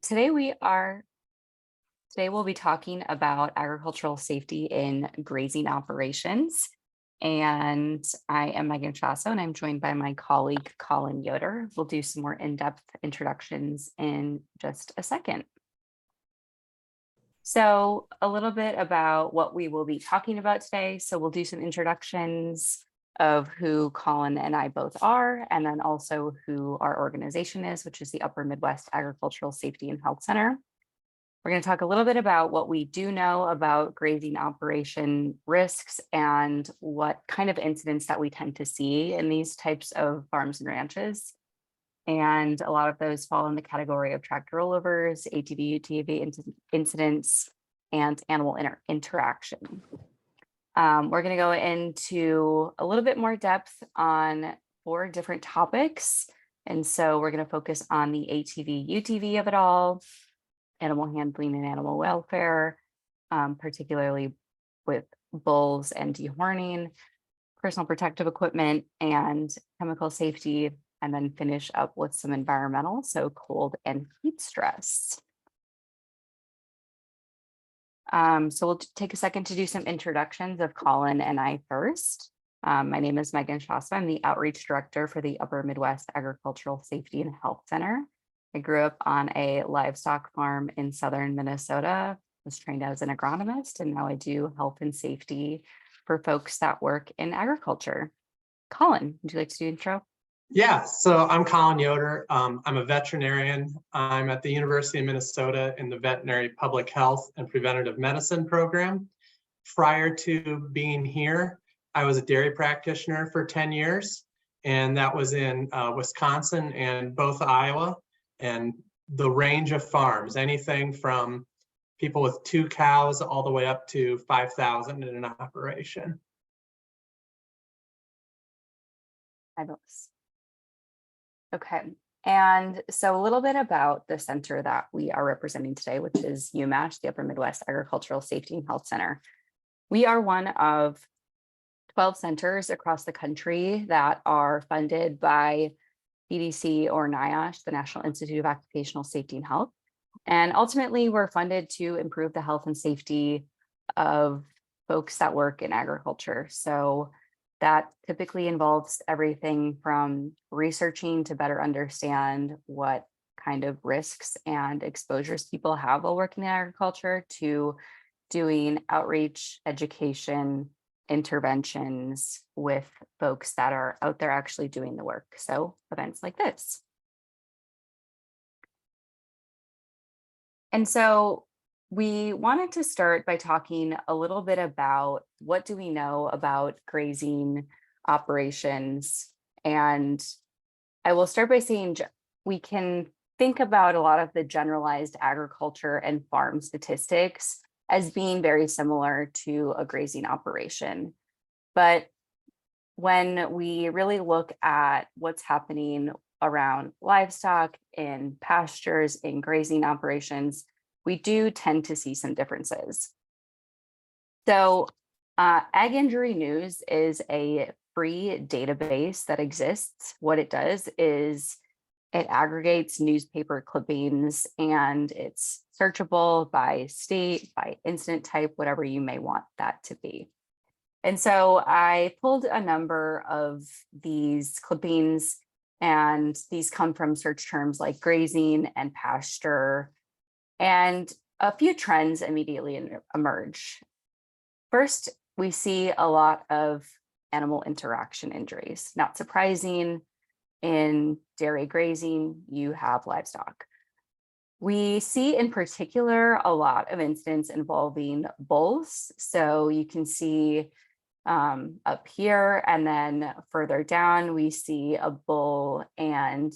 Today we are today we'll be talking about agricultural safety in grazing operations. And I am Megan Schossow, and I'm joined by my colleague Colin Yoder. We'll do some more in-depth introductions in just a second. So a little bit about what we will be talking about today. So we'll do some introductions of who Colin and I both are, and then also who our organization is, which is the Upper Midwest Agricultural Safety and Health Center. We're going to talk a little bit about what we do know about grazing operation risks and what kind of incidents that we tend to see in these types of farms and ranches. And a lot of those fall in the category of tractor rollovers, ATV, UTV incidents, and animal interaction. We're going to go into a little bit more depth on 4 different topics. And so we're going to focus on the ATV, UTV of it all, animal handling and animal welfare, particularly with bulls and dehorning, personal protective equipment, and chemical safety, and then finish up with some environmental, so cold and heat stress. So we'll take a second to do some introductions of Colin and I first. My name is Megan Schossow. I'm the Outreach Director for the Upper Midwest Agricultural Safety and Health Center. I grew up on a livestock farm in southern Minnesota, was trained as an agronomist, and now I do health and safety for folks that work in agriculture. Colin, would you like to do intro? Yeah, so I'm Colin Yoder. I'm a veterinarian. I'm at the University of Minnesota in the Veterinary Public Health and Preventative Medicine program. Prior to being here, I was a dairy practitioner for 10 years, and that was in Wisconsin and both Iowa, and the range of farms, anything from people with 2 cows all the way up to 5,000 in an operation. Fabulous. Okay, and so a little bit about the center that we are representing today, which is UMASH, the Upper Midwest Agricultural Safety and Health Center. We are one of 12 centers across the country that are funded by EDC or NIOSH, the National Institute of Occupational Safety and Health. And ultimately, we're funded to improve the health and safety of folks that work in agriculture. So that typically involves everything from researching to better understand what kind of risks and exposures people have while working in agriculture, to doing outreach, education, interventions with folks that are out there actually doing the work. So events like this. And so we wanted to start by talking a little bit about what do we know about grazing operations. And I will start by saying we can think about a lot of the generalized agriculture and farm statistics as being very similar to a grazing operation. But when we really look at what's happening around livestock, in pastures, in grazing operations, we do tend to see some differences. So Ag Injury News is a free database that exists. What it does is it aggregates newspaper clippings, and it's searchable by state, by incident type, whatever you may want that to be. And so I pulled a number of these clippings, and these come from search terms like grazing and pasture, and a few trends immediately emerge. First, we see a lot of animal interaction injuries. Not surprising, in dairy grazing, you have livestock. We see in particular a lot of incidents involving bulls. So you can see up here, and then further down, we see a bull, and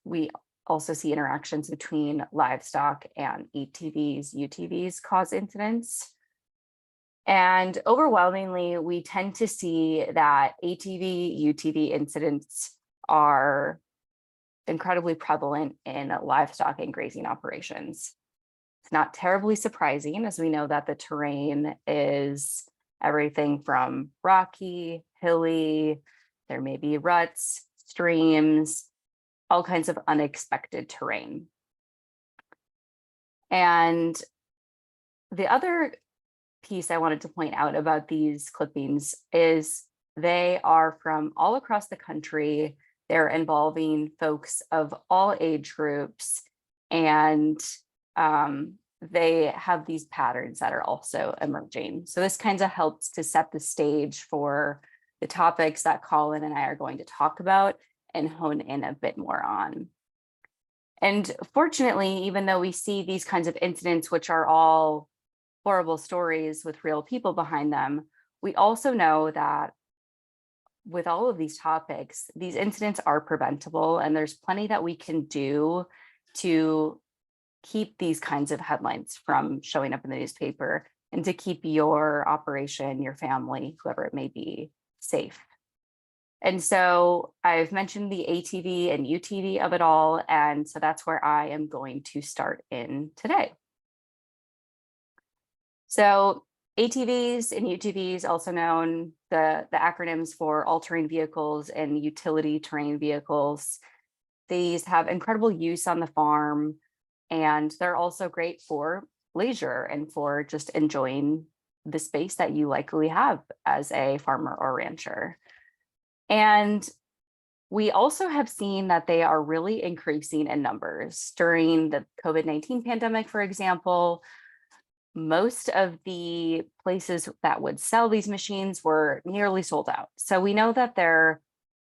we also see interactions between livestock and ATVs, UTVs cause incidents. And overwhelmingly, we tend to see that ATV, UTV incidents are incredibly prevalent in livestock and grazing operations. It's not terribly surprising, as we know that the terrain is everything from rocky, hilly, there may be ruts, streams, all kinds of unexpected terrain. And the other piece I wanted to point out about these clippings is they are from all across the country. They're involving folks of all age groups, and they have these patterns that are also emerging. So this kind of helps to set the stage for the topics that Colin and I are going to talk about and hone in a bit more on. And fortunately, even though we see these kinds of incidents, which are all horrible stories with real people behind them, we also know that with all of these topics, these incidents are preventable, and there's plenty that we can do to keep these kinds of headlines from showing up in the newspaper and to keep your operation, your family, whoever it may be, safe. And so I've mentioned the ATV and UTV of it all, and so that's where I am going to start in today. So ATVs and UTVs, also known the acronyms for all-terrain vehicles and utility terrain vehicles, these have incredible use on the farm, and they're also great for leisure and for just enjoying the space that you likely have as a farmer or rancher. And we also have seen that they are really increasing in numbers. During the COVID-19 pandemic, for example, most of the places that would sell these machines were nearly sold out. So we know that they're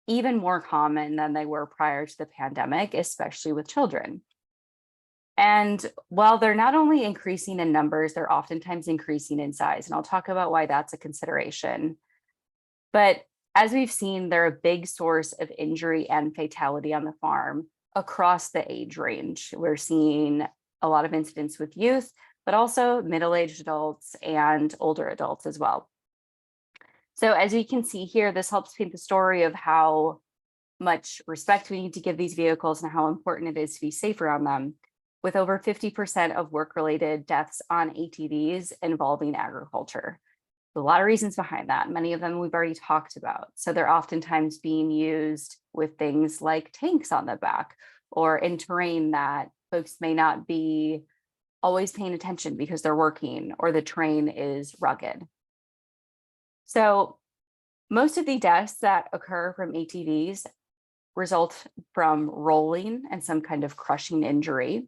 even more common than they were prior to the pandemic, especially with children. And while they're not only increasing in numbers, they're oftentimes increasing in size. And I'll talk about why that's a consideration. But as we've seen, they're a big source of injury and fatality on the farm across the age range. We're seeing a lot of incidents with youth, but also middle-aged adults and older adults as well. So as you can see here, this helps paint the story of how much respect we need to give these vehicles and how important it is to be safe around them, with over 50% of work-related deaths on ATVs involving agriculture. A lot of reasons behind that. Many of them we've already talked about. So they're oftentimes being used with things like tanks on the back or in terrain that folks may not be always paying attention because they're working or the terrain is rugged. So most of the deaths that occur from ATVs result from rolling and some kind of crushing injury.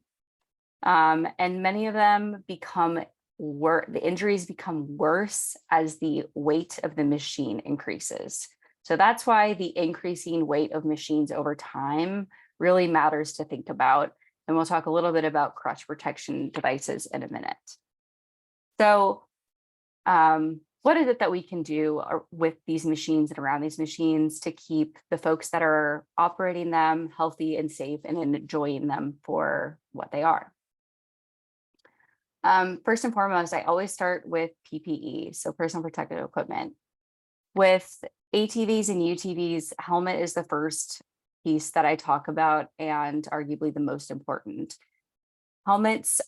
And many of them the injuries become worse as the weight of the machine increases. So that's why the increasing weight of machines over time really matters to think about. And we'll talk a little bit about crutch protection devices in a minute. So what is it that we can do with these machines and around these machines to keep the folks that are operating them healthy and safe and enjoying them for what they are? First and foremost, I always start with PPE, so personal protective equipment. With ATVs and UTVs, helmet is the first piece that I talk about and arguably the most important. Helmets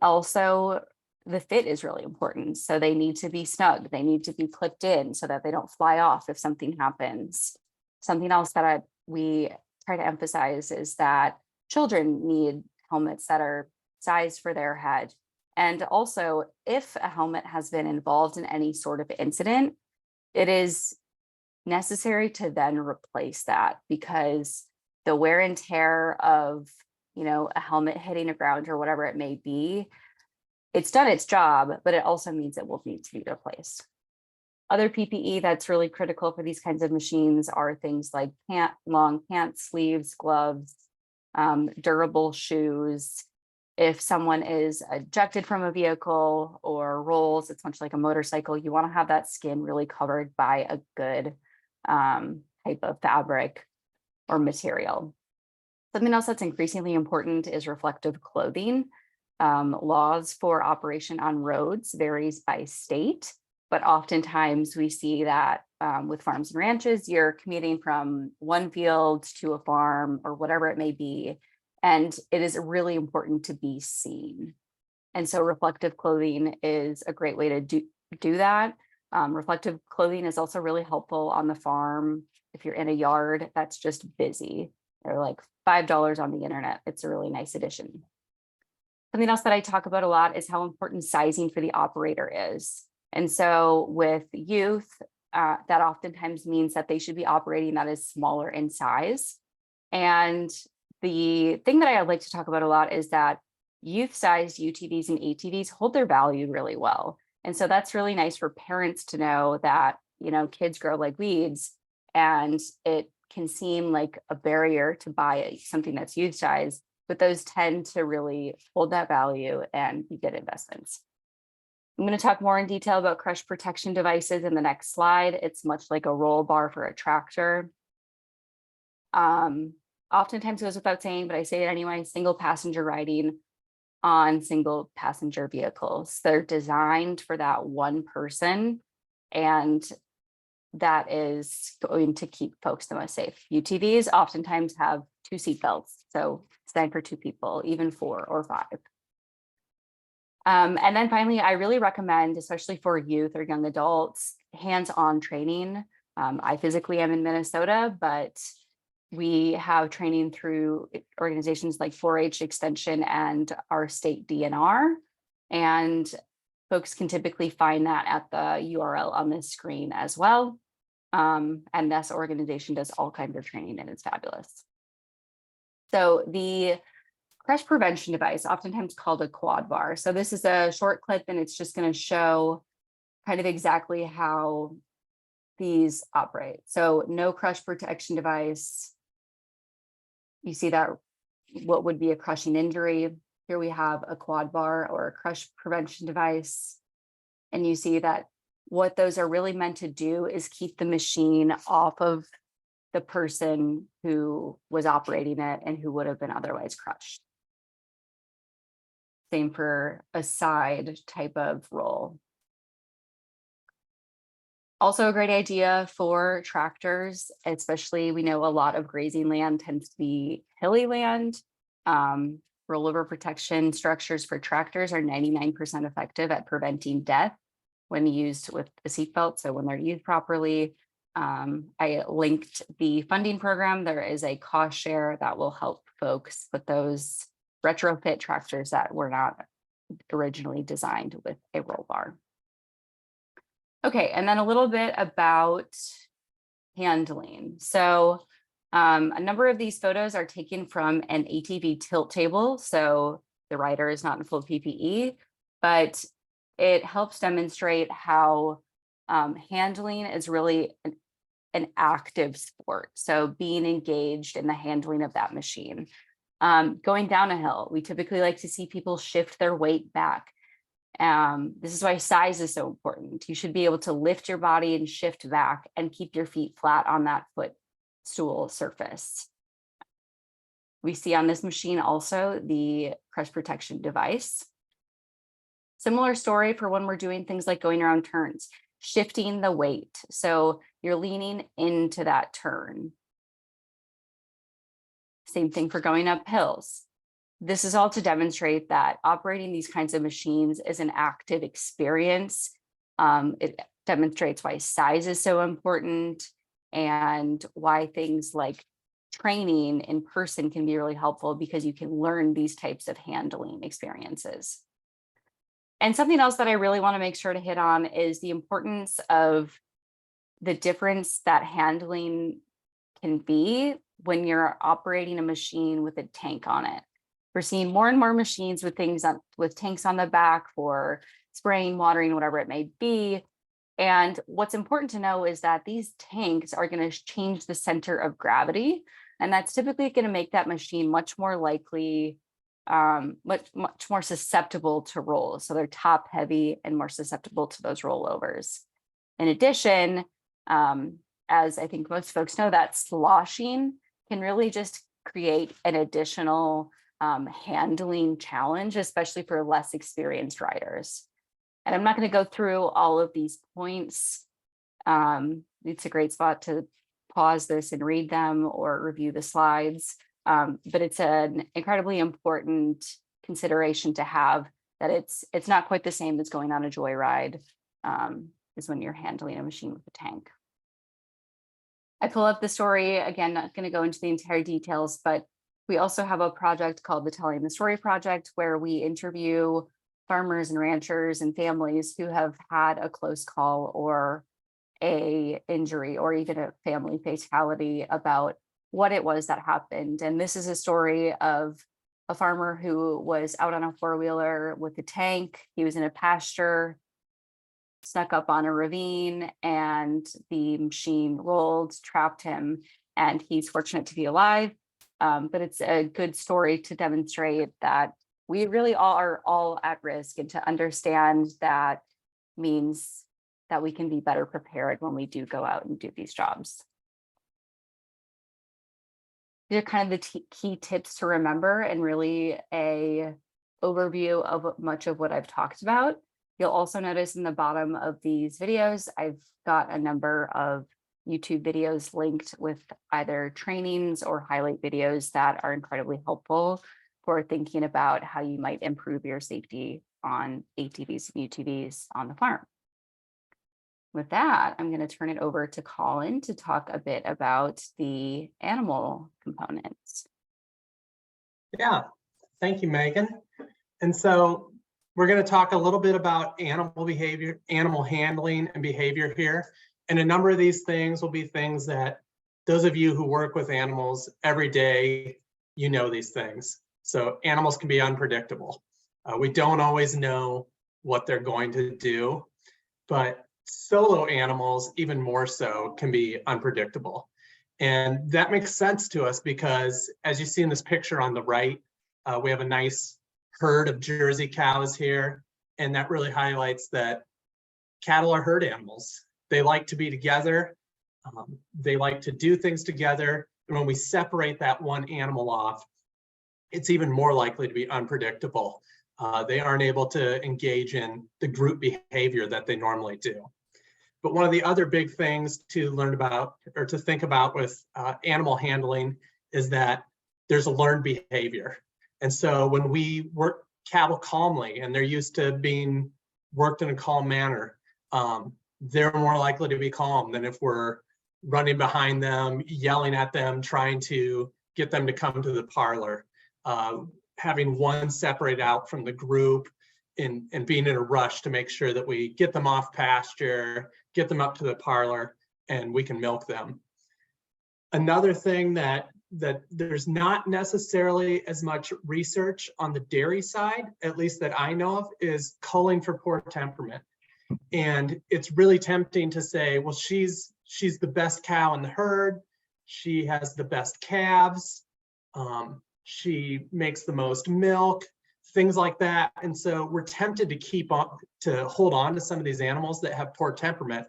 also, the fit is really important. So they need to be snug. They need to be clipped in so that they don't fly off if something happens. Something else that we try to emphasize is that children need helmets that are sized for their head. And also, if a helmet has been involved in any sort of incident, it is necessary to then replace that, because the wear and tear of, a helmet hitting the ground or whatever it may be, it's done its job, but it also means it will need to be replaced. Other PPE that's really critical for these kinds of machines are things like long pants, sleeves, gloves, durable shoes. If someone is ejected from a vehicle or rolls, it's much like a motorcycle, you want to have that skin really covered by a good type of fabric or material. Something else that's increasingly important is reflective clothing. Laws for operation on roads varies by state, but oftentimes we see that with farms and ranches, you're commuting from one field to a farm or whatever it may be, and it is really important to be seen. And so reflective clothing is a great way to do that. Reflective clothing is also really helpful on the farm if you're in a yard that's just busy. There are like $5 on the internet. It's a really nice addition. Something else that I talk about a lot is how important sizing for the operator is. And so with youth, that oftentimes means that they should be operating that is smaller in size. And the thing that I like to talk about a lot is that youth-sized UTVs and ATVs hold their value really well. And so that's really nice for parents to know that, you know, kids grow like weeds, and it can seem like a barrier to buy something that's youth-sized, but those tend to really hold that value and be good investments. I'm going to talk more in detail about crush protection devices in the next slide. It's much like a roll bar for a tractor. Oftentimes goes without saying, but I say it anyway, single passenger riding on single passenger vehicles. They're designed for that one person, and that is going to keep folks the most safe. UTVs oftentimes have 2 seat belts, so it's designed for 2 people, even 4 or 5. And then finally, I really recommend, especially for youth or young adults, hands-on training. I physically am in Minnesota, but we have training through organizations like 4-H Extension and our state DNR. And folks can typically find that at the URL on this screen as well. And this organization does all kinds of training, and it's fabulous. So the crush prevention device, oftentimes called a quad bar. So this is a short clip, and it's just going to show kind of exactly how these operate. So no crush protection device. You see that what would be a crushing injury. Here we have a quad bar or a crush prevention device. And you see that what those are really meant to do is keep the machine off of the person who was operating it and who would have been otherwise crushed. Same for a side type of roll. Also a great idea for tractors, especially we know a lot of grazing land tends to be hilly land. Rollover protection structures for tractors are 99% effective at preventing death when used with a seatbelt. So when they're used properly, I linked the funding program. There is a cost share that will help folks with those retrofit tractors that were not originally designed with a roll bar. Okay, and then a little bit about handling. So a number of these photos are taken from an ATV tilt table. So the rider is not in full PPE, but it helps demonstrate how handling is really an active sport. So being engaged in the handling of that machine. Going down a hill, we typically like to see people shift their weight back. This is why size is so important. You should be able to lift your body and shift back and keep your feet flat on that footstool surface. We see on this machine also the crush protection device. Similar story for when we're doing things like going around turns, shifting the weight. So you're leaning into that turn. Same thing for going up hills. This is all to demonstrate that operating these kinds of machines is an active experience. It demonstrates why size is so important and why things like training in person can be really helpful, because you can learn these types of handling experiences. And something else that I really want to make sure to hit on is the importance of the difference that handling can be when you're operating a machine with a tank on it. We're seeing more and more machines with with tanks on the back for spraying, watering, whatever it may be. And what's important to know is that these tanks are going to change the center of gravity. And that's typically going to make that machine much more likely, much more susceptible to rolls. So they're top heavy and more susceptible to those rollovers. In addition, as I think most folks know, that sloshing can really just create an additional handling challenge, especially for less experienced riders. And I'm not going to go through all of these points. It's a great spot to pause this and read them or review the slides. But it's an incredibly important consideration to have, that it's not quite the same as going on a joyride as when you're handling a machine with a tank. I pull up the story again, not going to go into the entire details, but We also have a project called the Telling the Story Project, where we interview farmers and ranchers and families who have had a close call or a injury or even a family fatality about what it was that happened. And this is a story of a farmer who was out on a four-wheeler with a tank. He was in a pasture, snuck up on a ravine, and the machine rolled, trapped him, and he's fortunate to be alive. But it's a good story to demonstrate that we really are all at risk, and to understand that means that we can be better prepared when we do go out and do these jobs. These are kind of the key tips to remember, and really a overview of much of what I've talked about. You'll also notice in the bottom of these videos, I've got a number of YouTube videos linked with either trainings or highlight videos that are incredibly helpful for thinking about how you might improve your safety on ATVs and UTVs on the farm. With that, I'm going to turn it over to Colin to talk a bit about the animal components. Yeah, thank you, Megan. And so we're going to talk a little bit about animal behavior, animal handling and behavior here. And a number of these things will be things that those of you who work with animals every day, you know these things. So animals can be unpredictable. We don't always know what they're going to do, but solo animals, even more so, can be unpredictable. And that makes sense to us because, as you see in this picture on the right, we have a nice herd of Jersey cows here. And that really highlights that cattle are herd animals. They like to be together. They like to do things together. And when we separate that one animal off, it's even more likely to be unpredictable. They aren't able to engage in the group behavior that they normally do. But one of the other big things to learn about or to think about with animal handling is that there's a learned behavior. And so when we work cattle calmly and they're used to being worked in a calm manner, they're more likely to be calm than if we're running behind them, yelling at them, trying to get them to come to the parlor. Having one separate out from the group and being in a rush to make sure that we get them off pasture, get them up to the parlor, and we can milk them. Another thing that there's not necessarily as much research on the dairy side, at least that I know of, is culling for poor temperament. And it's really tempting to say, well, she's the best cow in the herd. She has the best calves. She makes the most milk, things like that. And so we're tempted to hold on to some of these animals that have poor temperament.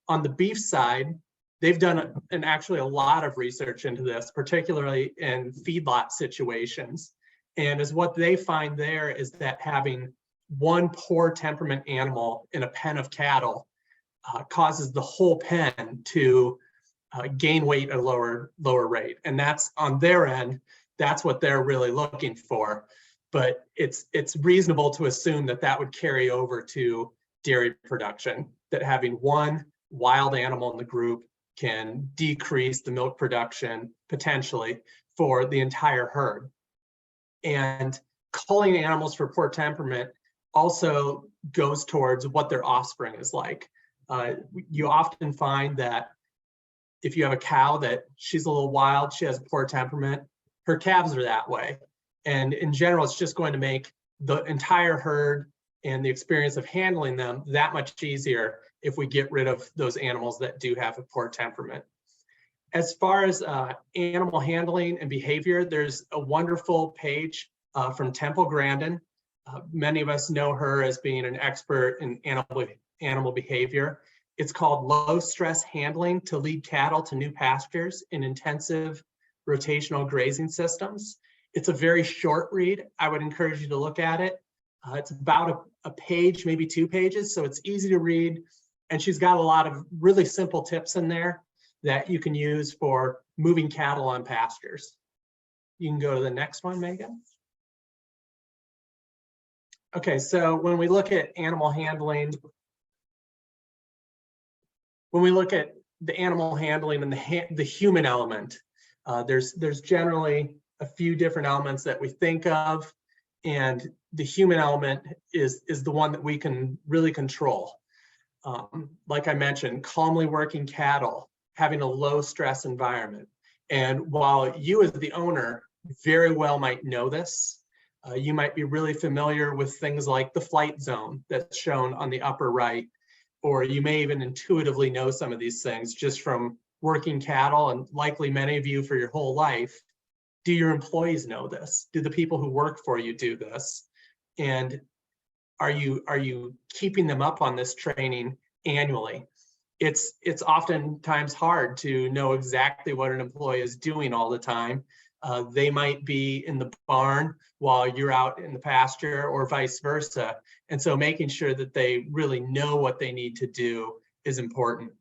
On the beef side, they've done actually a lot of research into this, particularly in feedlot situations. And as what they find there is that having one poor temperament animal in a pen of cattle causes the whole pen to gain weight at a lower rate. And that's on their end, that's what they're really looking for. But it's reasonable to assume that that would carry over to dairy production, that having one wild animal in the group can decrease the milk production potentially for the entire herd. And culling animals for poor temperament also goes towards what their offspring is like. You often find that if you have a cow that she's a little wild, she has a poor temperament, her calves are that way. And in general, it's just going to make the entire herd and the experience of handling them that much easier if we get rid of those animals that do have a poor temperament. As far as animal handling and behavior, there's a wonderful page from Temple Grandin. Many of us know her as being an expert in animal behavior. It's called Low Stress Handling to Lead Cattle to New Pastures in Intensive Rotational Grazing Systems. It's a very short read. I would encourage you to look at it. It's about a page, maybe 2 pages, so it's easy to read. And she's got a lot of really simple tips in there that you can use for moving cattle on pastures. You can go to the next one, Megan. Okay, so when we look at animal handling, when we look at the animal handling and the human element, there's generally a few different elements that we think of, and the human element is the one that we can really control. Like I mentioned, calmly working cattle, having a low stress environment. And while you as the owner very well might know this, you might be really familiar with things like the flight zone that's shown on the upper right, or you may even intuitively know some of these things just from working cattle, and likely many of you for your whole life. Do your employees know this? Do the people who work for you do this? And are you keeping them up on this training annually? It's oftentimes hard to know exactly what an employee is doing all the time. They might be in the barn while you're out in the pasture, or vice versa. And so making sure that they really know what they need to do is important.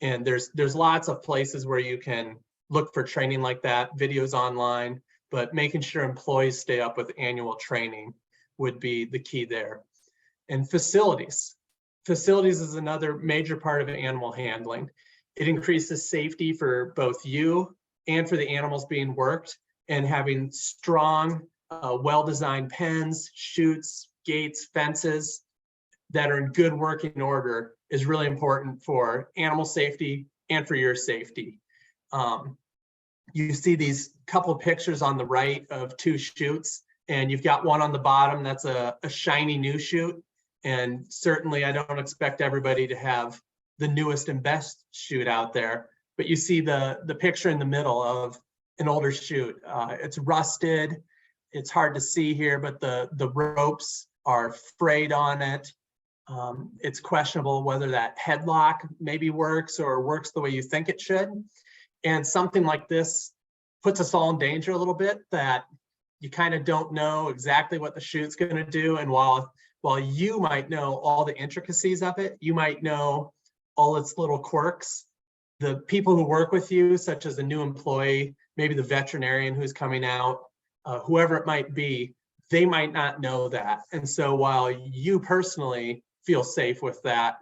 And there's lots of places where you can look for training like that, videos online, but making sure employees stay up with annual training would be the key there. And facilities. Facilities is another major part of animal handling. It increases safety for both you and for the animals being worked, and having strong, well-designed pens, chutes, gates, fences that are in good working order is really important for animal safety and for your safety. You see these couple of pictures on the right of two chutes, and you've got one on the bottom that's a shiny new chute. And certainly I don't expect everybody to have the newest and best chute out there, but you see the picture in the middle of an older chute. It's rusted, it's hard to see here, but the ropes are frayed on it. It's questionable whether that headlock maybe works or works the way you think it should. And something like this puts us all in danger a little bit, that you kind of don't know exactly what the chute's going to do. And while you might know all the intricacies of it, you might know all its little quirks, the people who work with you, such as a new employee, maybe the veterinarian who's coming out, whoever it might be, they might not know that. And so while you personally feel safe with that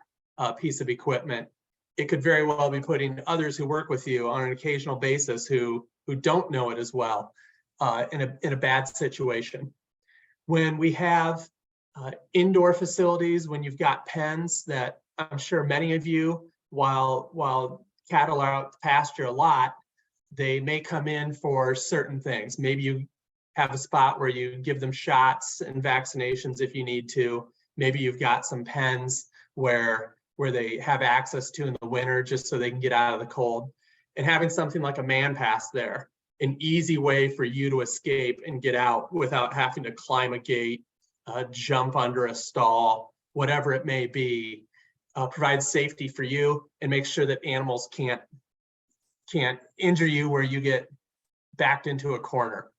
piece of equipment, it could very well be putting others who work with you on an occasional basis who don't know it as well in a bad situation. When we have indoor facilities, when you've got pens that I'm sure many of you, while cattle are out to pasture a lot, they may come in for certain things. Maybe you have a spot where you give them shots and vaccinations if you need to. Maybe you've got some pens where they have access to in the winter just so they can get out of the cold. And having something like a man pass there, an easy way for you to escape and get out without having to climb a gate, jump under a stall, whatever it may be, provides safety for you and makes sure that animals can't injure you where you get backed into a corner.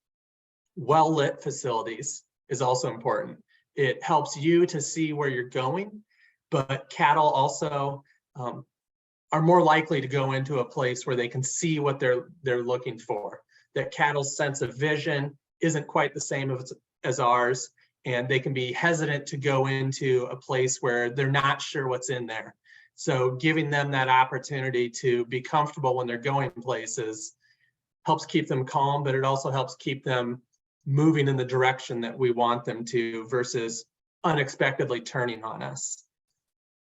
Well-lit facilities is also important. It helps you to see where you're going, but cattle also are more likely to go into a place where they can see what they're looking for. That cattle's sense of vision isn't quite the same as ours, and they can be hesitant to go into a place where they're not sure what's in there. So giving them that opportunity to be comfortable when they're going places helps keep them calm, but it also helps keep them moving in the direction that we want them to versus unexpectedly turning on us.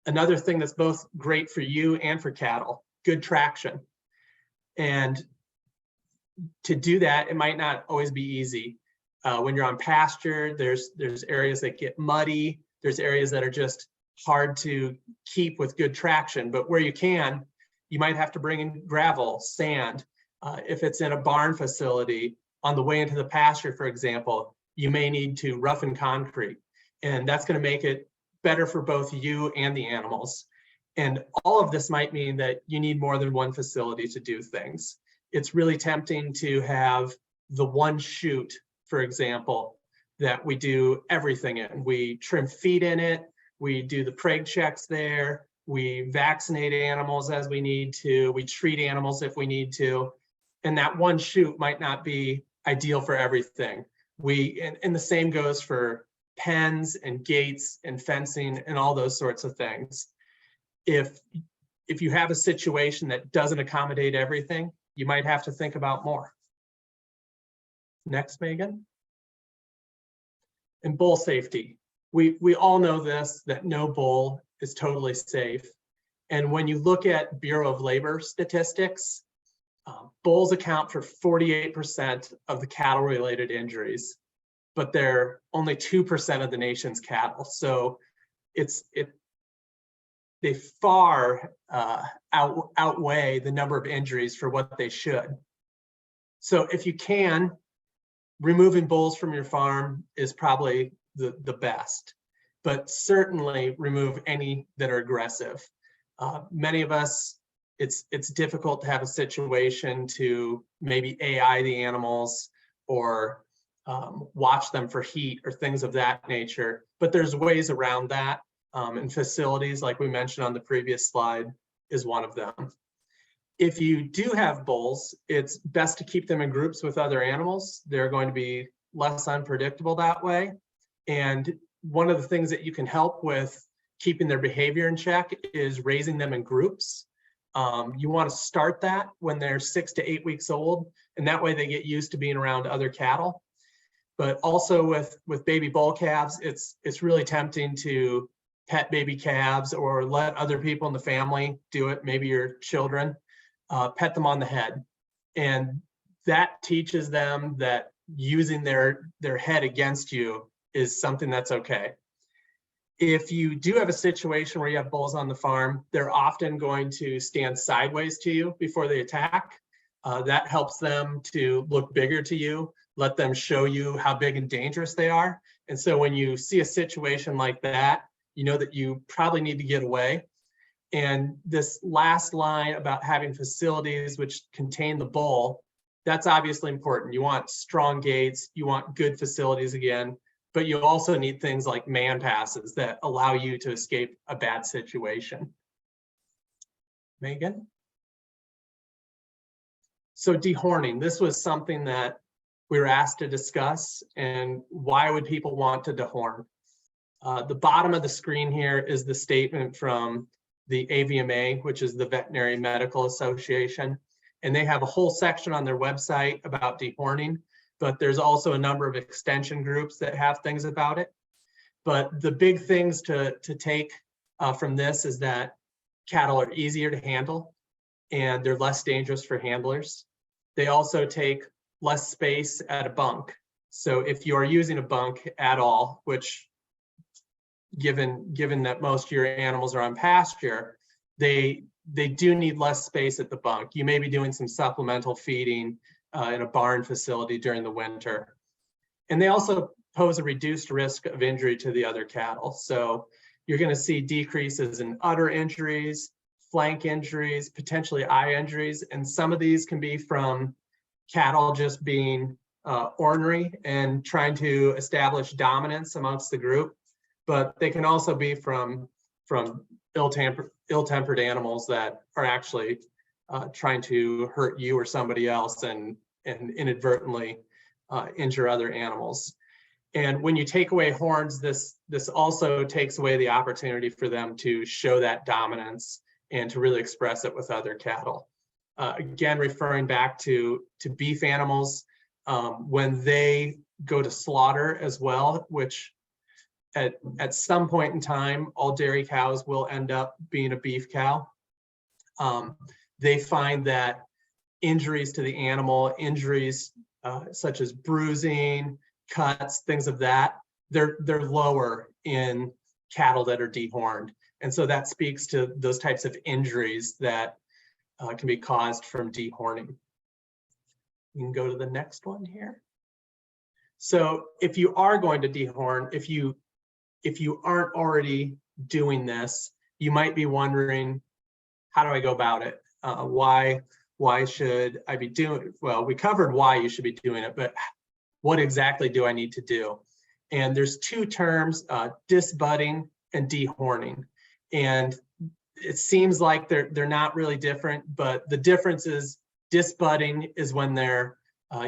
Another thing that's both great for you and for cattle, good traction. And to do that, it might not always be easy. When you're on pasture, there's areas that get muddy. There's areas that are just hard to keep with good traction, but where you can, you might have to bring in gravel, sand. If it's in a barn facility, on the way into the pasture, for example, you may need to roughen concrete, and that's going to make it better for both you and the animals. And all of this might mean that you need more than one facility to do things. It's really tempting to have the one chute, for example, that we do everything in. We trim feed in it, we do the preg checks there, we vaccinate animals as we need to, we treat animals if we need to, and that one chute might not be ideal for everything. And the same goes for pens and gates and fencing and all those sorts of things. If you have a situation that doesn't accommodate everything, you might have to think about more. Next, Megan. And bull safety. We all know this, that no bull is totally safe. And when you look at Bureau of Labor statistics, bulls account for 48% of the cattle-related injuries, but they're only 2% of the nation's cattle. So they far outweigh the number of injuries for what they should. So if you can, removing bulls from your farm is probably the best, but certainly remove any that are aggressive. Many of us, it's difficult to have a situation to maybe AI the animals or watch them for heat or things of that nature, but there's ways around that, and facilities like we mentioned on the previous slide is one of them. If you do have bulls, it's best to keep them in groups with other animals. They're going to be less unpredictable that way. And one of the things that you can help with keeping their behavior in check is raising them in groups. You want to start that when they're 6 to 8 weeks old, and that way they get used to being around other cattle. But also with baby bull calves, it's really tempting to pet baby calves or let other people in the family do it, maybe your children, pet them on the head. And that teaches them that using their head against you is something that's okay. If you do have a situation where you have bulls on the farm, they're often going to stand sideways to you before they attack. That helps them to look bigger to you, let them show you how big and dangerous they are. And so when you see a situation like that, you know that you probably need to get away. And this last line about having facilities which contain the bull, that's obviously important. You want strong gates, you want good facilities again, but you also need things like man passes that allow you to escape a bad situation. Megan? So dehorning, this was something that we were asked to discuss, and why would people want to dehorn? The bottom of the screen here is the statement from the AVMA, which is the Veterinary Medical Association. And they have a whole section on their website about dehorning, but there's also a number of extension groups that have things about it. But the big things to take from this is that cattle are easier to handle and they're less dangerous for handlers. They also take less space at a bunk. So if you are using a bunk at all, which given that most of your animals are on pasture, they do need less space at the bunk. You may be doing some supplemental feeding in a barn facility during the winter. And they also pose a reduced risk of injury to the other cattle. So you're going to see decreases in udder injuries, flank injuries, potentially eye injuries, and some of these can be from cattle just being ornery and trying to establish dominance amongst the group. But they can also be from ill-tempered animals that are actually trying to hurt you or somebody else and inadvertently injure other animals. And when you take away horns, this also takes away the opportunity for them to show that dominance and to really express it with other cattle. Again, referring back to beef animals, when they go to slaughter as well, which at some point in time, all dairy cows will end up being a beef cow. They find that injuries to the animal, injuries such as bruising, cuts, things of that, they're lower in cattle that are dehorned. And so that speaks to those types of injuries that can be caused from dehorning. You can go to the next one here. So if you are going to dehorn, if you aren't already doing this, you might be wondering, how do I go about it? Why should I be doing it? Well, we covered why you should be doing it, but what exactly do I need to do? And there's two terms, disbudding and dehorning. And it seems like they're not really different, but the difference is disbudding is when they're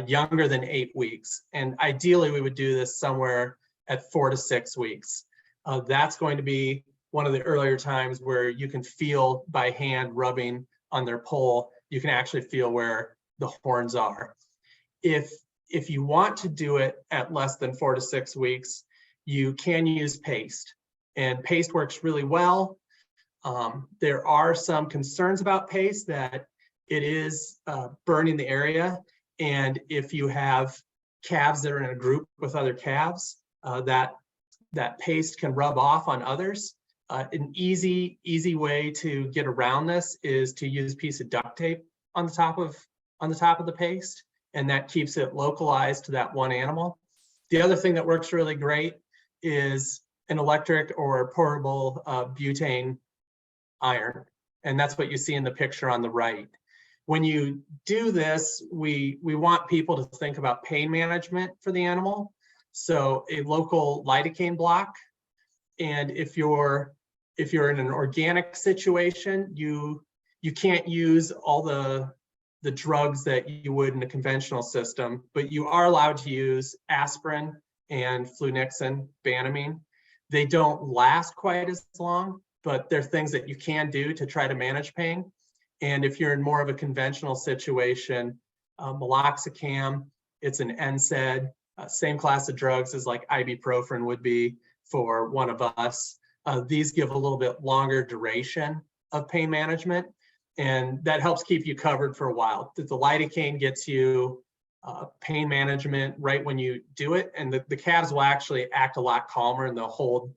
younger than 8 weeks. And ideally we would do this somewhere at 4 to 6 weeks. That's going to be one of the earlier times where you can feel by hand rubbing on their poll, you can actually feel where the horns are. If if you want to do it at less than 4 to 6 weeks, you can use paste, and paste works really well. There are some concerns about paste that it is burning the area, and if you have calves that are in a group with other calves, that paste can rub off on others. An easy way to get around this is to use a piece of duct tape on the top of the paste, and that keeps it localized to that one animal. The other thing that works really great is an electric or portable butane iron, and that's what you see in the picture on the right. When you do this, we want people to think about pain management for the animal. So a local lidocaine block, and if you're in an organic situation, you can't use all the drugs that you would in a conventional system, but you are allowed to use aspirin and flunixin, Banamine. They don't last quite as long, but they're things that you can do to try to manage pain. And if you're in more of a conventional situation, meloxicam, it's an NSAID, same class of drugs as like ibuprofen would be for one of us. These give a little bit longer duration of pain management, and that helps keep you covered for a while. The lidocaine gets you pain management right when you do it, and the calves will actually act a lot calmer, and they'll hold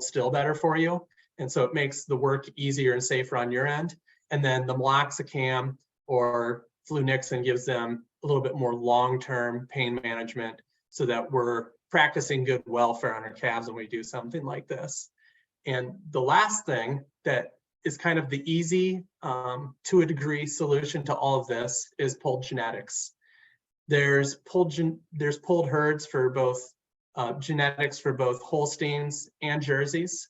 still better for you. And so it makes the work easier and safer on your end. And then the meloxicam or flunixin gives them a little bit more long-term pain management, so that we're practicing good welfare on our calves when we do something like this. And the last thing that is kind of the easy, to a degree, solution to all of this is polled genetics. There's polled herds for both genetics for both Holsteins and Jerseys.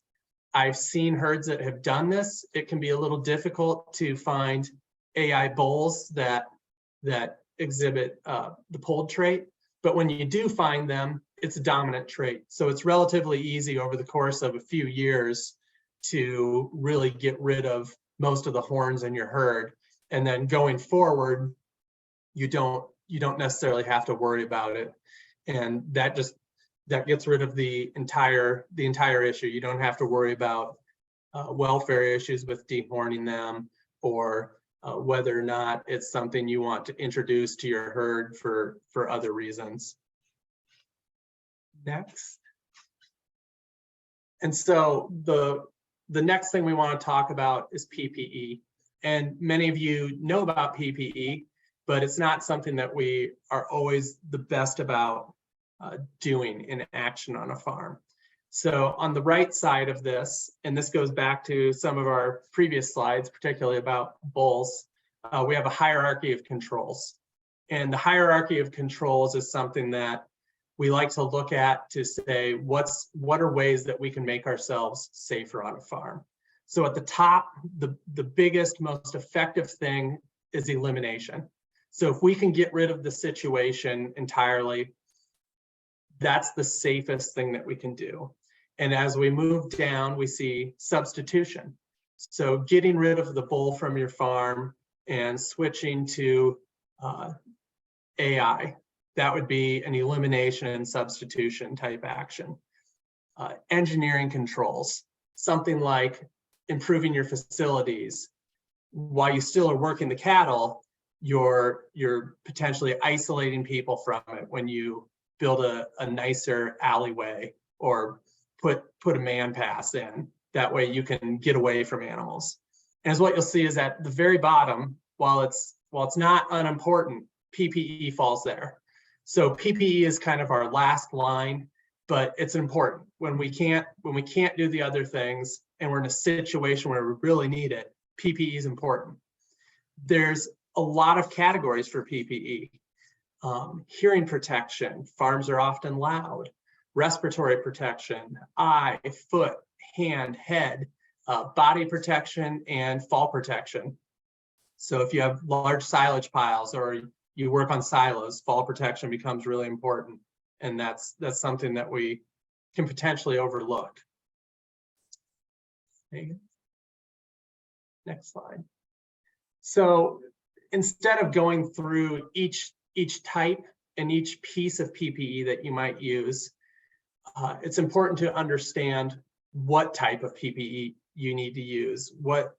I've seen herds that have done this. It can be a little difficult to find AI bulls that exhibit the polled trait, but when you do find them, it's a dominant trait. So it's relatively easy over the course of a few years to really get rid of most of the horns in your herd. And then going forward, you don't necessarily have to worry about it. And that gets rid of the entire issue. You don't have to worry about welfare issues with dehorning them, or whether or not it's something you want to introduce to your herd for other reasons. Next. And so the next thing we want to talk about is PPE. And many of you know about PPE, but it's not something that we are always the best about doing in action on a farm. So on the right side of this, and this goes back to some of our previous slides, particularly about bulls, we have a hierarchy of controls. And the hierarchy of controls is something that we like to look at to say, what are ways that we can make ourselves safer on a farm? So at the top, the biggest, most effective thing is elimination. So if we can get rid of the situation entirely, that's the safest thing that we can do. And as we move down, we see substitution. So getting rid of the bull from your farm and switching to AI. That would be an elimination and substitution type action. Engineering controls, something like improving your facilities. While you still are working the cattle, you're potentially isolating people from it when you build a nicer alleyway or put a man pass in. That way you can get away from animals. And as what you'll see is at the very bottom, while it's not unimportant, PPE falls there. So PPE is kind of our last line, but it's important. When we can't do the other things and we're in a situation where we really need it, PPE is important. There's a lot of categories for PPE. Hearing protection, farms are often loud. Respiratory protection, eye, foot, hand, head, body protection, and fall protection. So if you have large silage piles or you work on silos, fall protection becomes really important. And that's something that we can potentially overlook. Okay. Next slide. So instead of going through each type in each piece of PPE that you might use, it's important to understand what type of PPE you need to use, what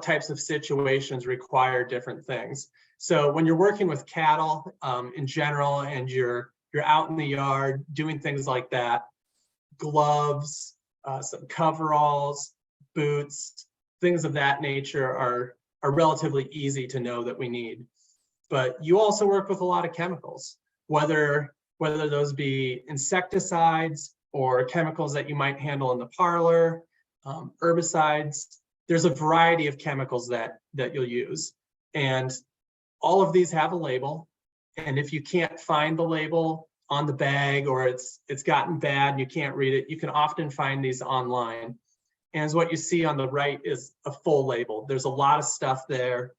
types of situations require different things. So when you're working with cattle in general, and you're out in the yard doing things like that, gloves, some coveralls, boots, things of that nature are relatively easy to know that we need. But you also work with a lot of chemicals, whether those be insecticides or chemicals that you might handle in the parlor, herbicides. There's a variety of chemicals that you'll use. And all of these have a label. And if you can't find the label on the bag, or it's gotten bad and you can't read it, you can often find these online. And as what you see on the right is a full label. There's a lot of stuff there.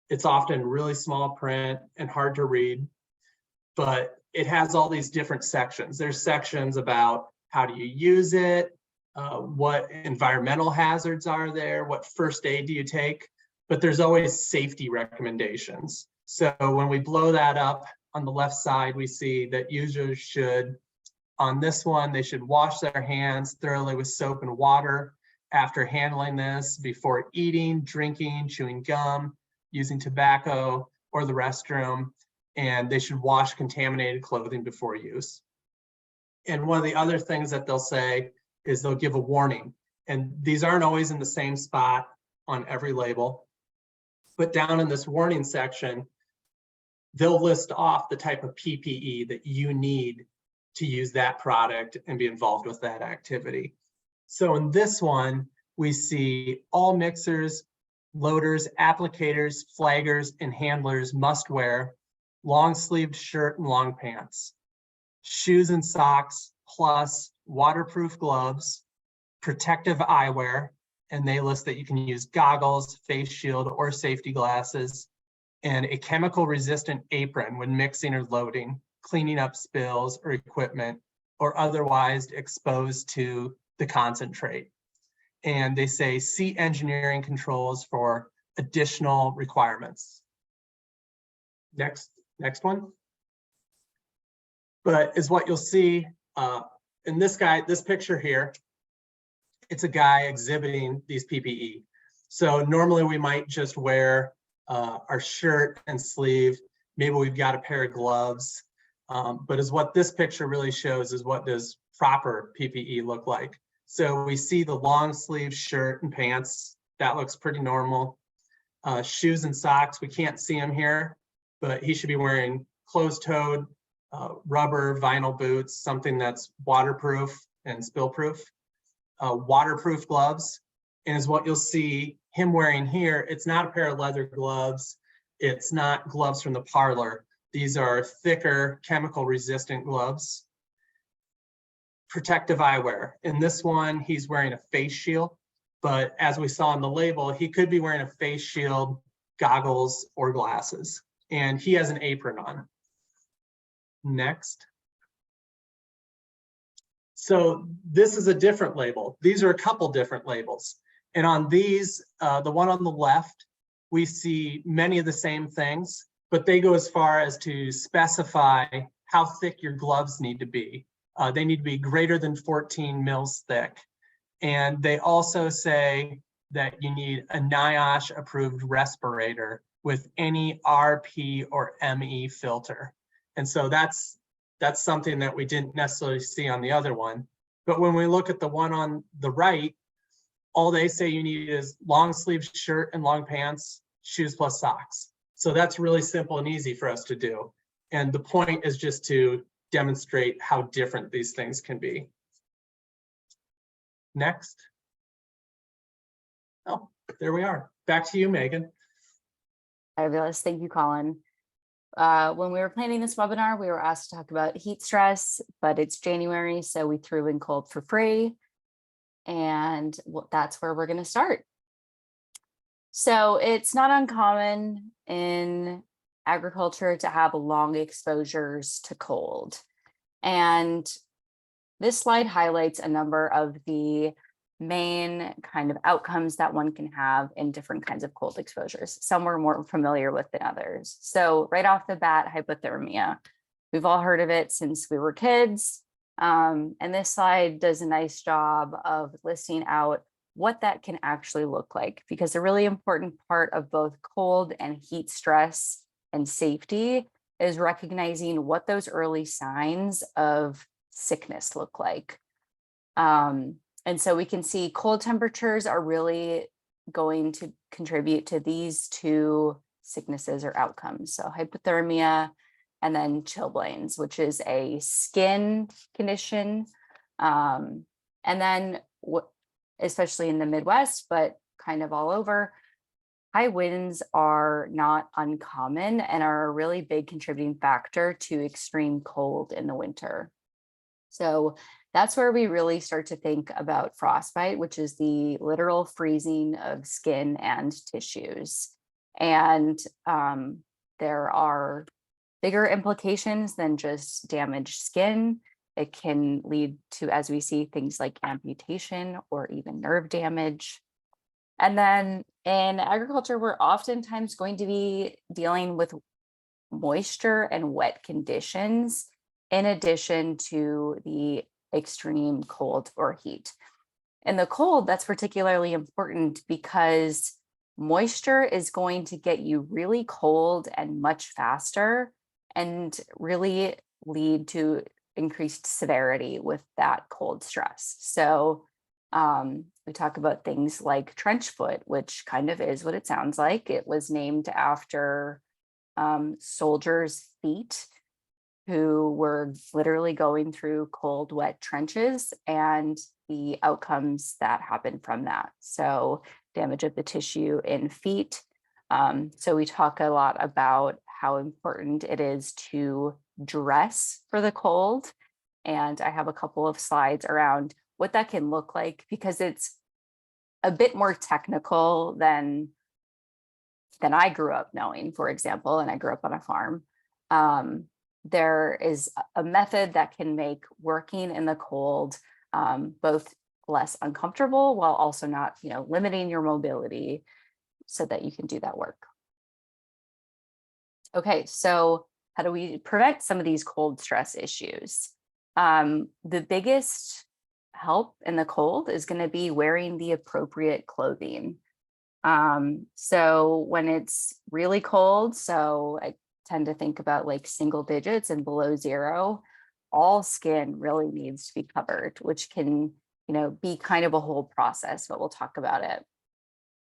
It's often really small print and hard to read, but it has all these different sections. There's sections about how do you use it, what environmental hazards are there, what first aid do you take, but there's always safety recommendations. So when we blow that up on the left side, we see that users should, on this one, they should wash their hands thoroughly with soap and water after handling this, before eating, drinking, chewing gum, using tobacco, or the restroom, and they should wash contaminated clothing before use. And one of the other things that they'll say is they'll give a warning, and these aren't always in the same spot on every label, but down in this warning section, they'll list off the type of PPE that you need to use that product and be involved with that activity. So in this one, we see all mixers, loaders, applicators, flaggers, and handlers must wear long-sleeved shirt and long pants, shoes and socks, plus waterproof gloves, protective eyewear, and they list that you can use goggles, face shield, or safety glasses, and a chemical-resistant apron when mixing or loading, cleaning up spills or equipment, or otherwise exposed to the concentrate. And they say, see engineering controls for additional requirements. Next one. But is what you'll see in this picture here, it's a guy exhibiting these PPE. So normally we might just wear our shirt and sleeve. Maybe we've got a pair of gloves. But is what this picture really shows is what does proper PPE look like. So we see the long sleeve shirt and pants. That looks pretty normal. Shoes and socks, we can't see him here, but he should be wearing closed-toed rubber vinyl boots, something that's waterproof and spill-proof. Waterproof gloves, and is what you'll see him wearing here. It's not a pair of leather gloves. It's not gloves from the parlor. These are thicker, chemical-resistant gloves. Protective eyewear. In this one, he's wearing a face shield, but as we saw on the label, he could be wearing a face shield, goggles, or glasses, and he has an apron on. Next. So this is a different label. These are a couple different labels. And on these, the one on the left, we see many of the same things, but they go as far as to specify how thick your gloves need to be. They need to be greater than 14 mils thick. And they also say that you need a NIOSH approved respirator with any RP or ME filter. And so that's something that we didn't necessarily see on the other one. But when we look at the one on the right, all they say you need is long sleeve shirt and long pants, shoes plus socks. So that's really simple and easy for us to do. And the point is just to demonstrate how different these things can be. Next. Oh, there we are. Back to you, Megan. Fabulous. Thank you, Colin. When we were planning this webinar, we were asked to talk about heat stress, but it's January, so we threw in cold for free. And that's where we're going to start. So it's not uncommon in agriculture to have long exposures to cold. And this slide highlights a number of the main kind of outcomes that one can have in different kinds of cold exposures. Some we're more familiar with than others. So right off the bat, hypothermia. We've all heard of it since we were kids. And this slide does a nice job of listing out what that can actually look like, because a really important part of both cold and heat stress and safety is recognizing what those early signs of sickness look like. And so we can see cold temperatures are really going to contribute to these two sicknesses or outcomes. So hypothermia and then chilblains, which is a skin condition. And then especially in the Midwest, but kind of all over, high winds are not uncommon and are a really big contributing factor to extreme cold in the winter. So that's where we really start to think about frostbite, which is the literal freezing of skin and tissues. And there are bigger implications than just damaged skin. It can lead to, as we see, things like amputation or even nerve damage. And then in agriculture, we're oftentimes going to be dealing with moisture and wet conditions, in addition to the extreme cold or heat. In the cold, that's particularly important because moisture is going to get you really cold and much faster, and really lead to increased severity with that cold stress. So we talk about things like trench foot, which kind of is what it sounds like. It was named after soldiers' feet who were literally going through cold, wet trenches, and the outcomes that happen from that. So damage of the tissue in feet. So we talk a lot about how important it is to dress for the cold. And I have a couple of slides around what that can look like, because it's a bit more technical than I grew up knowing, for example, and I grew up on a farm. There is a method that can make working in the cold both less uncomfortable while also not, limiting your mobility, so that you can do that work. Okay, so how do we prevent some of these cold stress issues? The biggest help in the cold is going to be wearing the appropriate clothing. So when it's really cold, so I tend to think about like single digits and below zero, all skin really needs to be covered, which can, be kind of a whole process, but we'll talk about it.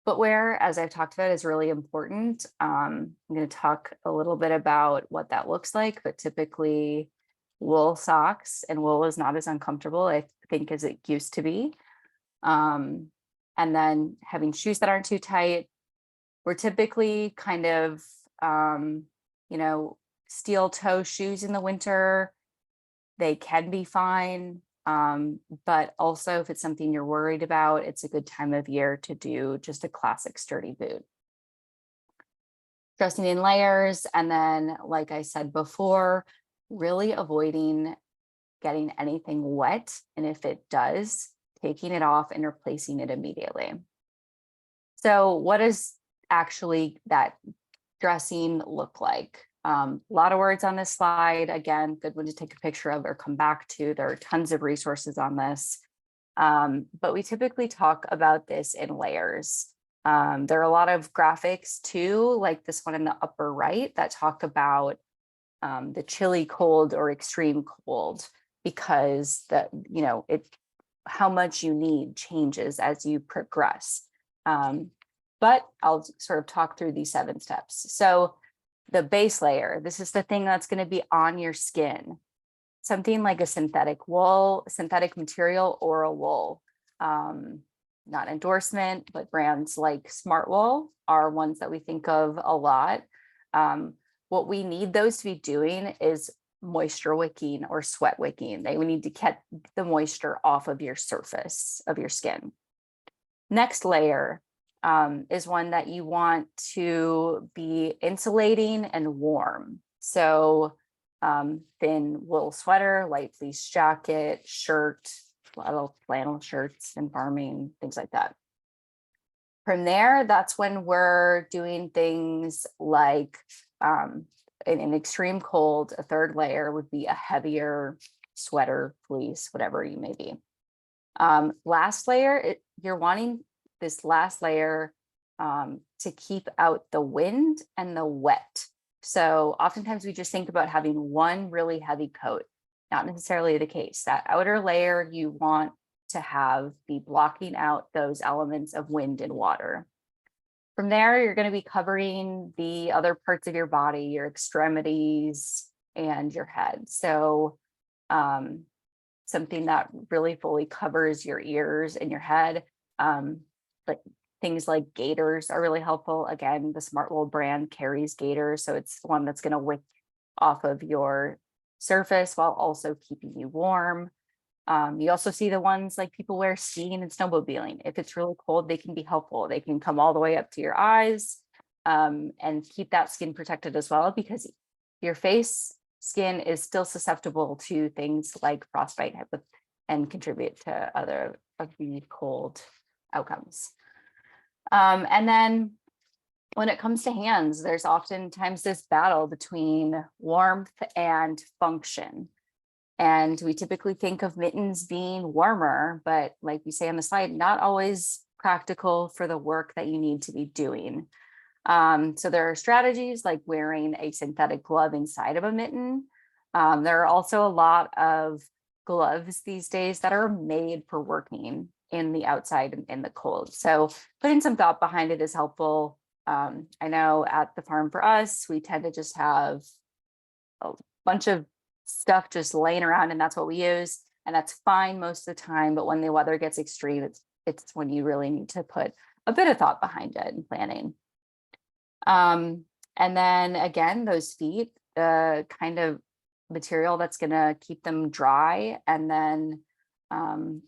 Footwear, as I've talked about, is really important. I'm going to talk a little bit about what that looks like, but typically wool socks, and wool is not as uncomfortable, I think, as it used to be. And then having shoes that aren't too tight. We're typically kind of, steel toe shoes in the winter. They can be fine. But also if it's something you're worried about, it's a good time of year to do just a classic sturdy boot. Dressing in layers. And then, like I said before, really avoiding getting anything wet. And if it does, taking it off and replacing it immediately. So what does actually that dressing look like? A lot of words on this slide. Again, good one to take a picture of or come back to. There are tons of resources on this. But we typically talk about this in layers. There are a lot of graphics too, like this one in the upper right, that talk about the chilly cold or extreme cold, because how much you need changes as you progress. But I'll sort of talk through these 7 steps. So the base layer, this is the thing that's going to be on your skin. Something like a synthetic wool, synthetic material, or a wool. Not endorsement, but brands like Smart Wool are ones that we think of a lot. What we need those to be doing is moisture wicking or sweat wicking. We need to get the moisture off of your surface of your skin. Next layer is one that you want to be insulating and warm. So thin wool sweater, light fleece jacket, shirt, little flannel shirts and farming, things like that. From there, that's when we're doing things like in an extreme cold, a third layer would be a heavier sweater, fleece, whatever you may be. Last layer, you're wanting this last layer to keep out the wind and the wet. So oftentimes we just think about having one really heavy coat, not necessarily the case. That outer layer you want to have be blocking out those elements of wind and water. From there, you're going to be covering the other parts of your body, your extremities and your head. So something that really fully covers your ears and your head. But things like gaiters are really helpful. Again, the Smartwool brand carries gaiters, so it's one that's going to wick off of your surface while also keeping you warm. You also see the ones like people wear skiing and snowmobiling. If it's really cold, they can be helpful. They can come all the way up to your eyes and keep that skin protected as well, because your face skin is still susceptible to things like frostbite and contribute to other of the cold outcomes. And then when it comes to hands, there's oftentimes this battle between warmth and function. And we typically think of mittens being warmer, but like we say on the slide, not always practical for the work that you need to be doing. So there are strategies like wearing a synthetic glove inside of a mitten. There are also a lot of gloves these days that are made for working in the outside and in the cold. So putting some thought behind it is helpful. I know at the farm for us, we tend to just have a bunch of stuff just laying around, and that's what we use. And that's fine most of the time. But when the weather gets extreme, it's when you really need to put a bit of thought behind it and planning. And then again, those feet, the kind of material that's going to keep them dry, and then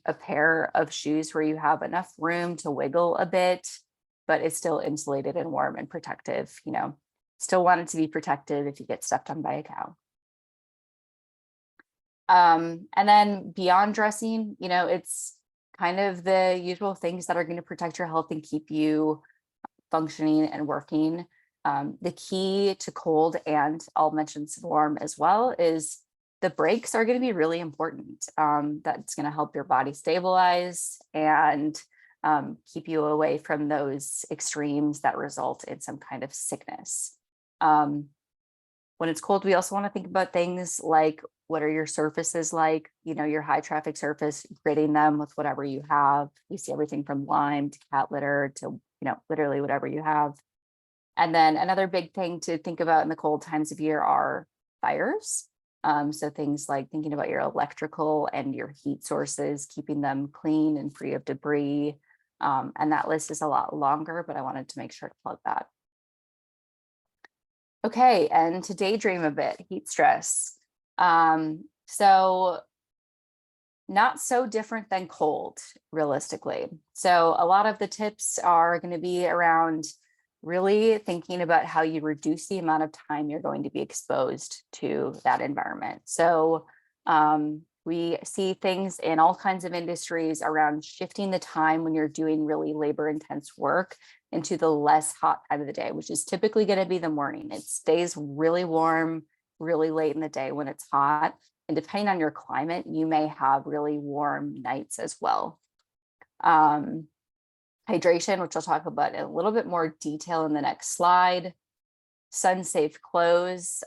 a pair of shoes where you have enough room to wiggle a bit, but it's still insulated and warm and protective. You know, still want it to be protected if you get stepped on by a cow. And then beyond dressing, you know, it's kind of the usual things that are going to protect your health and keep you functioning and working. The key to cold, and I'll mention some warm as well, is the breaks are going to be really important. That's going to help your body stabilize and keep you away from those extremes that result in some kind of sickness. When it's cold, we also want to think about things like, what are your surfaces like? You know, your high traffic surface, gridding them with whatever you have. We see everything from lime to cat litter to, you know, literally whatever you have. And then another big thing to think about in the cold times of year are fires. So things like thinking about your electrical and your heat sources, keeping them clean and free of debris. And that list is a lot longer, but I wanted to make sure to plug that. Okay, and to daydream a bit, heat stress. So not so different than cold, realistically. So a lot of the tips are going to be around really thinking about how you reduce the amount of time you're going to be exposed to that environment. So we see things in all kinds of industries around shifting the time when you're doing really labor intense work into the less hot time of the day, which is typically going to be the morning. It stays really warm really late in the day when it's hot. And depending on your climate, you may have really warm nights as well. Hydration, which I'll talk about in a little bit more detail in the next slide. Sun-safe clothes.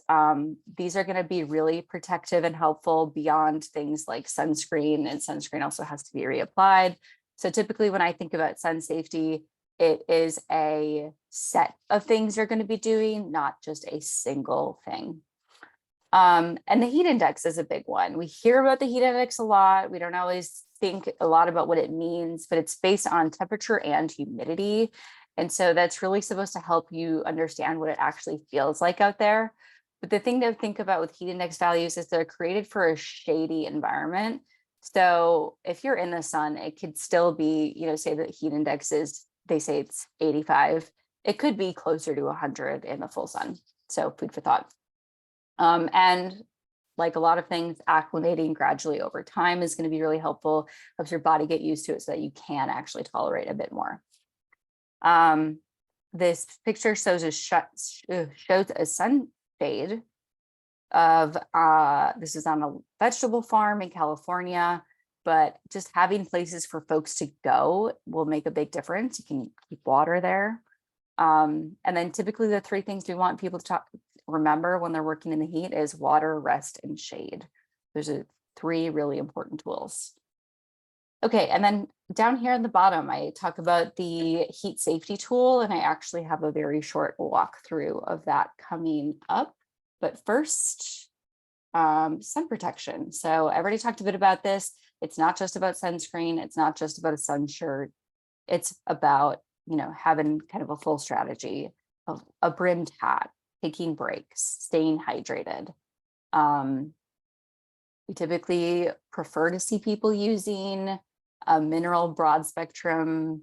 These are going to be really protective and helpful beyond things like sunscreen, and sunscreen also has to be reapplied. So typically when I think about sun safety, it is a set of things you're going to be doing, not just a single thing. And the heat index is a big one. We hear about the heat index a lot. We don't always think a lot about what it means, but it's based on temperature and humidity. And so that's really supposed to help you understand what it actually feels like out there. But the thing to think about with heat index values is they're created for a shady environment. So if you're in the sun, it could still be, you know, say the heat index is, they say it's 85. It could be closer to 100 in the full sun. So food for thought. And like a lot of things, acclimating gradually over time is going to be really helpful. Helps your body get used to it so that you can actually tolerate a bit more. This picture shows a sun shade of, this is on a vegetable farm in California, but just having places for folks to go will make a big difference. You can keep water there. And then typically the three things we want people to remember when they're working in the heat is water, rest, and shade. There's three really important tools. Okay, and then down here at the bottom, I talk about the heat safety tool, and I actually have a very short walkthrough of that coming up. But first, sun protection. So I already talked a bit about this. It's not just about sunscreen. It's not just about a sun shirt. It's about, having kind of a full strategy of a brimmed hat, taking breaks, staying hydrated. We typically prefer to see people using a mineral broad spectrum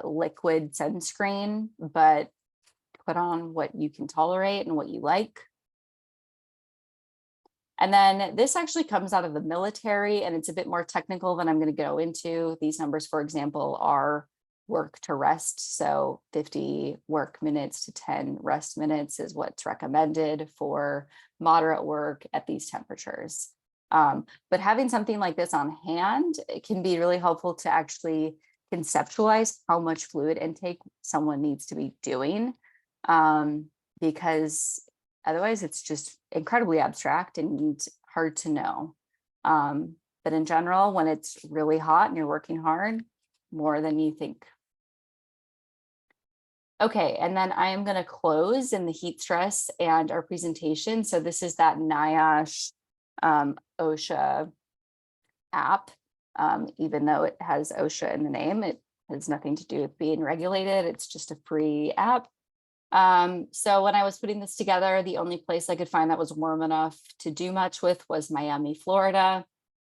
liquid sunscreen, but put on what you can tolerate and what you like. And then this actually comes out of the military, and it's a bit more technical than I'm going to go into. These numbers, for example, are work to rest. So 50 work minutes to 10 rest minutes is what's recommended for moderate work at these temperatures. But having something like this on hand, it can be really helpful to actually conceptualize how much fluid intake someone needs to be doing, because otherwise it's just incredibly abstract and hard to know. But in general, when it's really hot and you're working hard, more than you think. Okay, and then I am going to close in the heat stress and our presentation. So this is that NIOSH OSHA app. Even though it has OSHA in the name, it has nothing to do with being regulated. It's just a free app. So when I was putting this together, the only place I could find that was warm enough to do much with was Miami, Florida.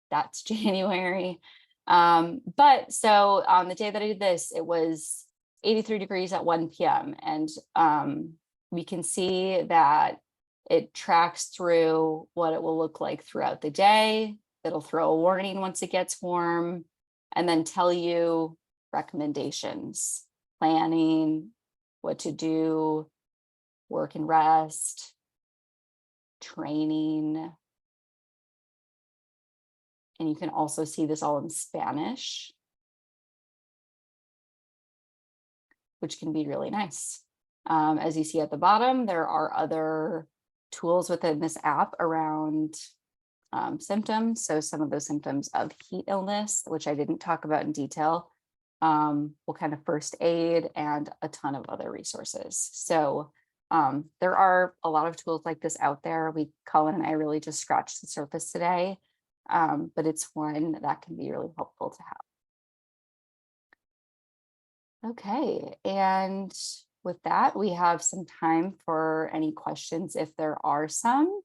That's January. But so on the day that I did this, it was 83 degrees at 1 p.m. And we can see that it tracks through what it will look like throughout the day. It'll throw a warning once it gets warm, and then tell you recommendations, planning, what to do, work and rest, training. And you can also see this all in Spanish, which can be really nice. As you see at the bottom, there are other tools within this app around symptoms. So some of those symptoms of heat illness, which I didn't talk about in detail, what kind of first aid, and a ton of other resources. So there are a lot of tools like this out there. Colin and I really just scratched the surface today, but it's one that can be really helpful to have. Okay, and with that, we have some time for any questions if there are some,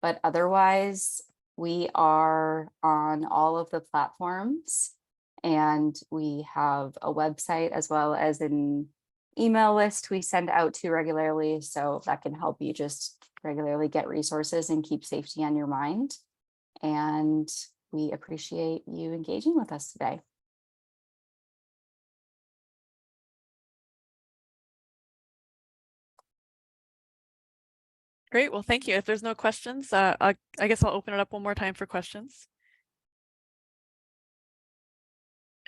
but otherwise we are on all of the platforms, and we have a website as well as an email list we send out to regularly. So that can help you just regularly get resources and keep safety on your mind. And we appreciate you engaging with us today. Great. Well, thank you. If there's no questions, I guess I'll open it up one more time for questions.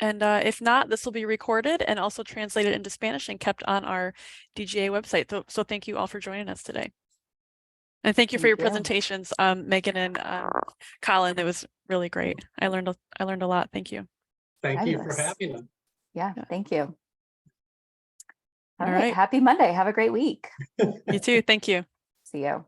And if not, this will be recorded and also translated into Spanish and kept on our DGA website. So thank you all for joining us today. And thank you for your presentations, Megan and Colin. It was really great. I learned a lot. Thank you. Thank you for having us. Yeah, thank you. All right. Happy Monday. Have a great week. You too. Thank you. See you.